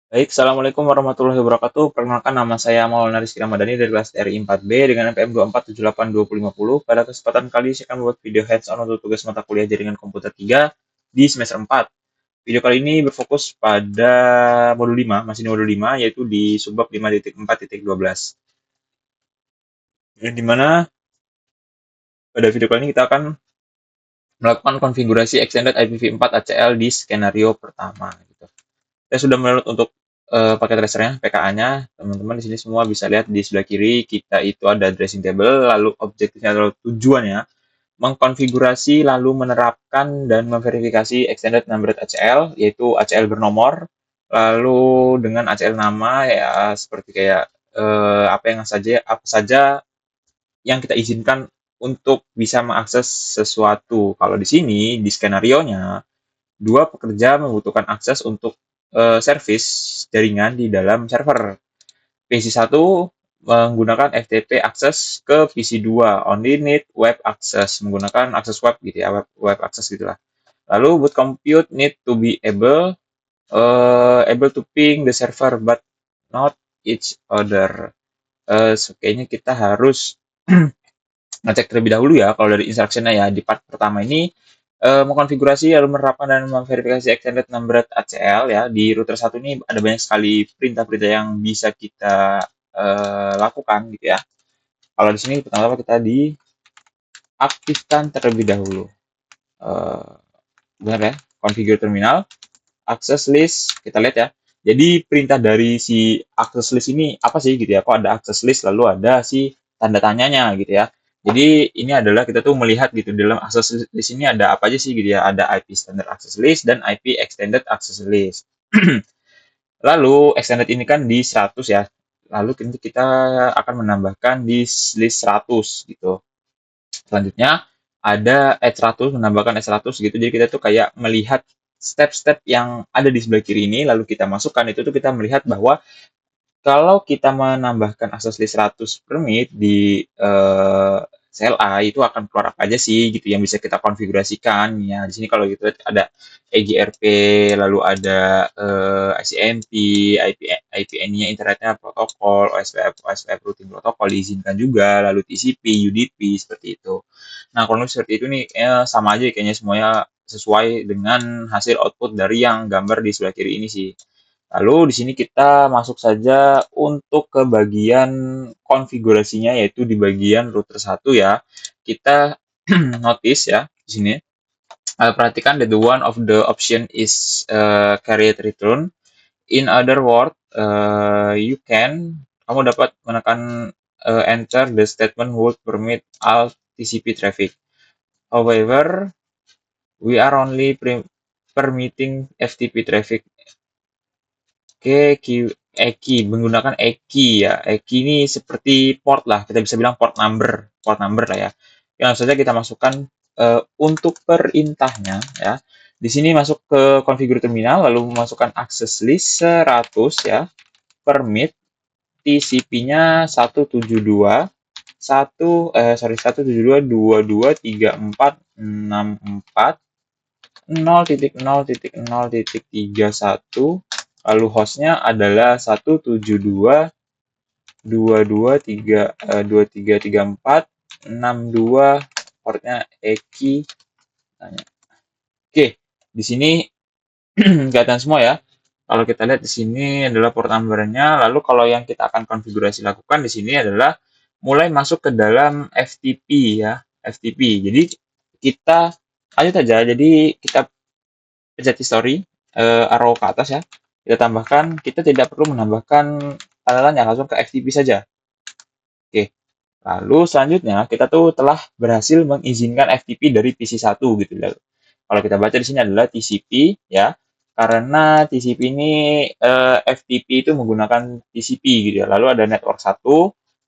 Baik, Assalamualaikum warahmatullahi wabarakatuh. Perkenalkan nama saya Maulana Rizky Ramadhani dari kelas RI 4B dengan NPM 2478250. Pada kesempatan kali ini saya akan membuat video hands-on untuk tugas mata kuliah jaringan komputer 3 di semester 4. Video kali ini berfokus pada modul 5, masih di modul 5, yaitu di subbab 5.4.12. Yang dimana pada video kali ini kita akan melakukan konfigurasi extended IPv4 ACL di skenario pertama. Gitu. Saya sudah mendownload untuk paket tracernya, PKA-nya. Teman-teman di sini semua bisa lihat di sebelah kiri kita itu ada addressing table, lalu objektifnya adalah tujuannya mengkonfigurasi lalu menerapkan dan memverifikasi extended numbered ACL yaitu ACL bernomor lalu dengan ACL nama ya seperti kayak apa saja yang kita izinkan untuk bisa mengakses sesuatu. Kalau di sini di skenario-nya dua pekerja membutuhkan akses untuk service jaringan di dalam server. PC1 menggunakan FTP akses ke PC2, only need web access, menggunakan akses web gitu ya, web access gitulah. Lalu boot compute need to be able to ping the server but not each other. Kayaknya kita harus ngecek terlebih dahulu ya kalau dari instruction-nya ya di part pertama ini mengkonfigurasi lalu menerapkan dan memverifikasi extended numbered ACL ya di router satu ini ada banyak sekali perintah-perintah yang bisa kita lakukan gitu ya. Kalau di sini pertama-tama kita diaktifkan terlebih dahulu. Eh, Benar ya, configure terminal, access list, kita lihat ya. Jadi perintah dari si access list ini apa sih gitu ya? Kok ada access list lalu ada si tanda tanyanya gitu ya. Jadi ini adalah kita tuh melihat gitu dalam access list ini ada apa aja sih gitu ya. Ada IP standard access list dan IP extended access list. Lalu extended ini kan di 100 ya. Lalu kita akan menambahkan di list 100 gitu. Selanjutnya ada add 100, menambahkan add 100 gitu. Jadi kita tuh kayak melihat step-step yang ada di sebelah kiri ini, lalu kita masukkan, itu tuh kita melihat bahwa kalau kita menambahkan akses list 100 permit di CLA itu akan keluar apa aja sih gitu yang bisa kita konfigurasikan ya. Di sini kalau gitu ada EGRP, lalu ada ICMP, IPN-nya internetnya protokol, OSPF routing protokol diizinkan juga, lalu TCP, UDP seperti itu. Nah, kalau seperti itu nih sama aja kayaknya semuanya sesuai dengan hasil output dari yang gambar di sebelah kiri ini sih. Lalu di sini kita masuk saja untuk ke bagian konfigurasinya yaitu di bagian router satu ya. Kita notice ya di sini. Perhatikan that the one of the option is carried return. In other word, kamu dapat menekan enter the statement would permit all TCP traffic. However, we are only permitting FTP traffic. Oke, Eki menggunakan Eki ya. Eki ini seperti port lah, kita bisa bilang port number lah ya. Yang saja kita masukkan untuk perintahnya ya. Di sini masuk ke configure terminal, lalu memasukkan access list 100 ya, permit TCP-nya 172 172.22.64 0.0.0.31 lalu hostnya adalah 172.2334.62 portnya Eki. Oke, di sini kelihatan semua ya. Kalau kita lihat di sini adalah port number-nya. Lalu kalau yang kita akan konfigurasi lakukan di sini adalah mulai masuk ke dalam FTP ya, FTP. Jadi kita lanjut aja. Jadi kita pencet history, arrow ke atas ya. Kita tambahkan, kita tidak perlu menambahkan tanda tanya, langsung ke FTP saja. Oke. Lalu selanjutnya kita tuh telah berhasil mengizinkan FTP dari PC1 gitu ya. Kalau kita baca di sini adalah TCP ya. Karena TCP ini FTP itu menggunakan TCP gitu ya. Lalu ada network 1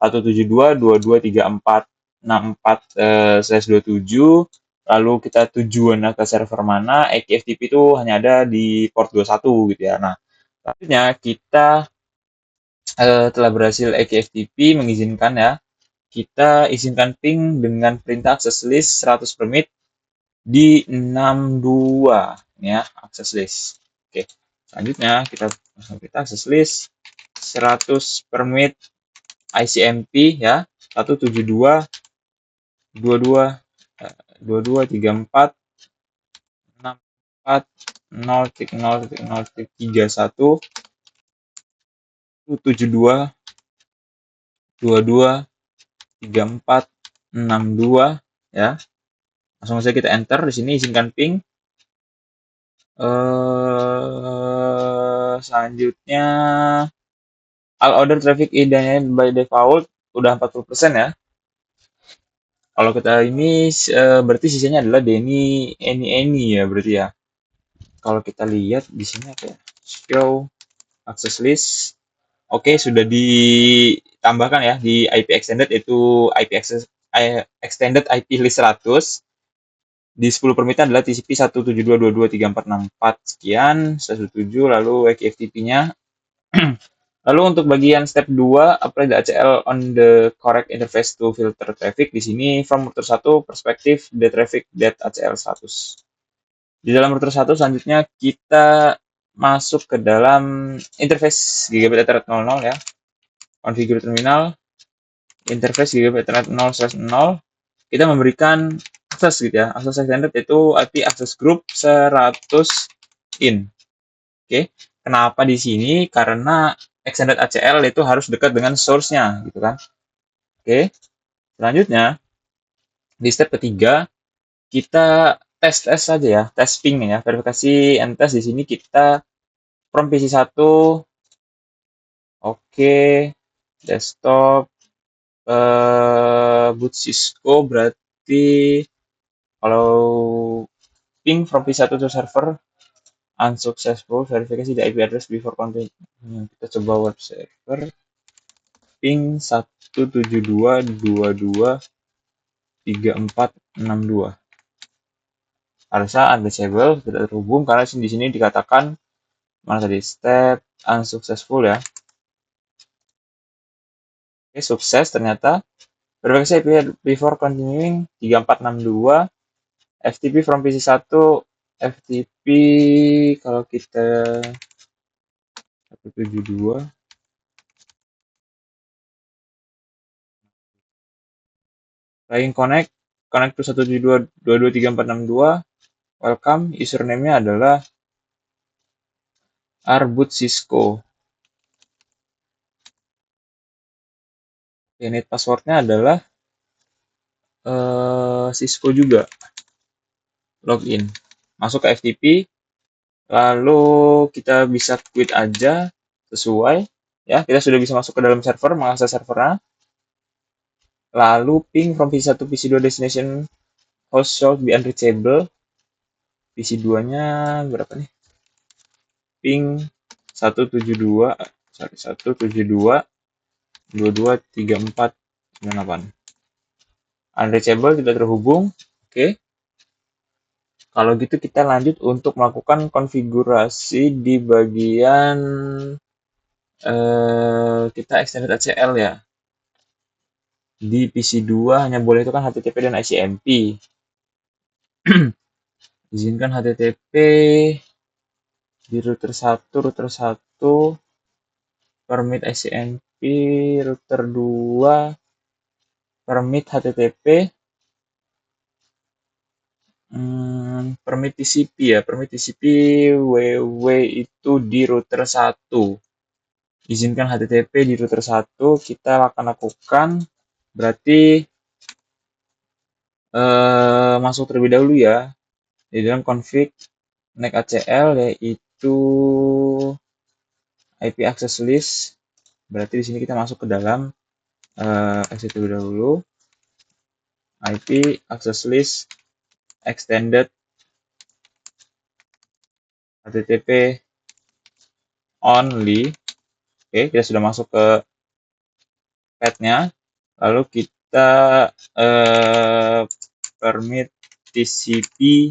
172.22.34.64/27. Lalu kita tujuannya ke server mana, IP FTP itu hanya ada di port 21 gitu ya. Nah, selanjutnya kita telah berhasil EKFTP mengizinkan ya, kita izinkan ping dengan perintah access list 100 permit di 62 ya, access list. Oke. Selanjutnya kita access list 100 permit ICMP ya, 172 22 22 34 64 0.0.0.31 72 22 34 62 ya. Langsung saja kita enter. Di sini izinkan ping. Selanjutnya all order traffic identified by default udah 40% ya. Kalau kita ini berarti sisanya adalah Denny, Any ya berarti ya. Kalau kita lihat di sini apa ya? Show access list. Oke, sudah ditambahkan ya di IP extended, itu IP access extended IP list 100. Di 10 permintaan adalah TCP 172223464 sekian, saya setuju. Lalu FTP-nya. Lalu untuk bagian step 2, apply the ACL on the correct interface to filter traffic. Di sini from router 1 perspektif the traffic that ACL status. Di dalam router 1 selanjutnya kita masuk ke dalam interface Gigabit Ethernet 00 ya. Configure terminal, interface Gigabit Ethernet 0/0. Kita memberikan akses gitu ya. Akses extended itu IP access group 100 in. Oke. Kenapa di sini? Karena extended ACL itu harus dekat dengan source-nya gitu kan. Oke. Selanjutnya di step ketiga kita tes saja ya, tes ping ya, verifikasi and test. Di sini kita from PC1 oke, desktop boot Cisco, berarti kalau ping from PC1 to server unsuccessful, verifikasi the IP address before config. Kita coba web server ping 172.22.3462. Harusnya undisable, tidak terhubung karena di sini dikatakan mana tadi step unsuccessful ya. Oke, sukses ternyata. Verifikasi IP before continuing 3462. FTP from PC1, FTP kalau kita 172 trying connect to 172.22.3462. Welcome, username-nya adalah rboot Cisco. Unit password-nya adalah Cisco juga. Login, masuk ke FTP, lalu kita bisa quit aja sesuai ya. Kita sudah bisa masuk ke dalam server, mengakses servernya. Lalu ping from PC1 to PC2 destination host should be unreachable. PC2-nya berapa nih? Ping 172.22.3498. Unreachable, tidak terhubung. Oke. Kalau gitu kita lanjut untuk melakukan konfigurasi di bagian kita extended ACL ya. Di PC2 hanya boleh itu kan HTTP dan ICMP. Izinkan HTTP di router 1, permit ICMP, router 2, permit HTTP, permit TCP ya, permit TCP WW itu di router 1. Izinkan HTTP di router 1, kita akan lakukan, berarti masuk terlebih dahulu ya, di dalam config NAC ACL yaitu IP access list. Berarti di sini kita masuk ke dalam exit terlebih dahulu, IP access list extended HTTP only. Oke, kita sudah masuk ke path-nya. Lalu kita permit TCP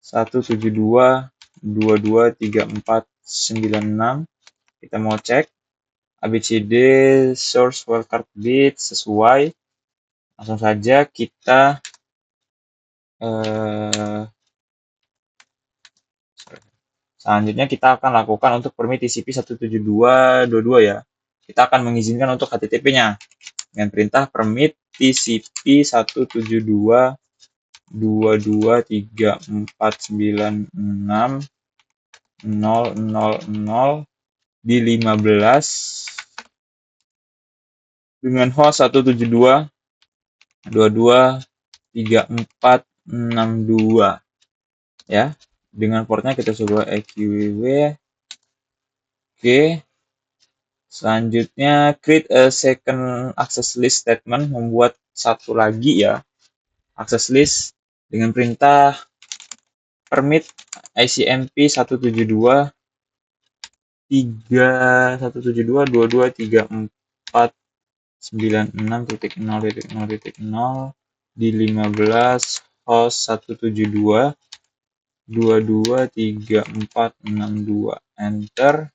172.22.3496. Kita mau cek ABCD source wildcard bit sesuai. Langsung saja kita Selanjutnya kita akan lakukan untuk permit TCP 172.22 ya. Kita akan mengizinkan untuk HTTP-nya dengan perintah permit TCP 172.22.3496.000 di 15 dengan host 172.22.3462 ya. Dengan portnya kita coba EQW. Oke. Selanjutnya create a second access list statement, membuat satu lagi ya access list dengan perintah permit ICMP 172.22.3496.0.0.0 di 15 host 172.22.3462 enter.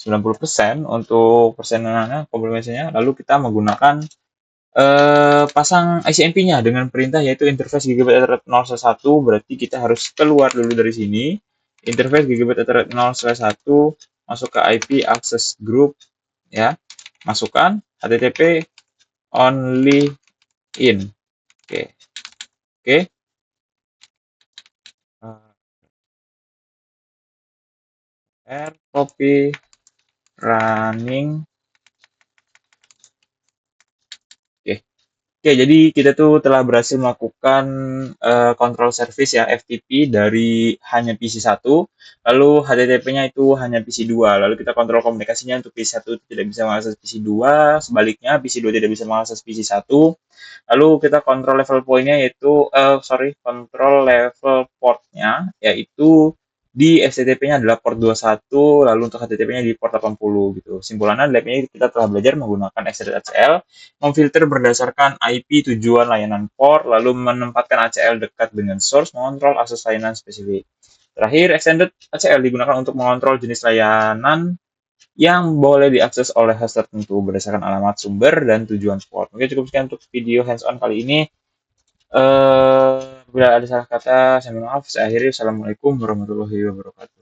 90% untuk persenannya komplementasinya. Lalu kita menggunakan pasang ICMP-nya dengan perintah yaitu interface Gigabit Ethernet 0/1. Berarti kita harus keluar dulu dari sini. Interface Gigabit Ethernet 0/1 masuk ke IP access group ya. Masukkan HTTP only in. Oke. Oke. R copy running. Oke, jadi kita tuh telah berhasil melakukan control service ya FTP dari hanya PC 1, lalu HTTP-nya itu hanya PC 2. Lalu kita kontrol komunikasinya untuk PC 1 tidak bisa mengakses PC 2, sebaliknya PC 2 tidak bisa mengakses PC 1. Lalu kita kontrol level point-nya yaitu kontrol level port-nya yaitu di FTTP-nya adalah port 21, lalu untuk HTTP-nya di port 80 gitu. Simpulannya lab-nya kita telah belajar menggunakan extended ACL, memfilter berdasarkan IP tujuan layanan port, lalu menempatkan ACL dekat dengan source, mengontrol akses layanan spesifik. Terakhir, extended ACL digunakan untuk mengontrol jenis layanan yang boleh diakses oleh host tertentu berdasarkan alamat sumber dan tujuan port. Mungkin cukup sekian untuk video hands-on kali ini. Bila ada salah kata, saya minta maaf. Saya akhiri. Assalamualaikum warahmatullahi wabarakatuh.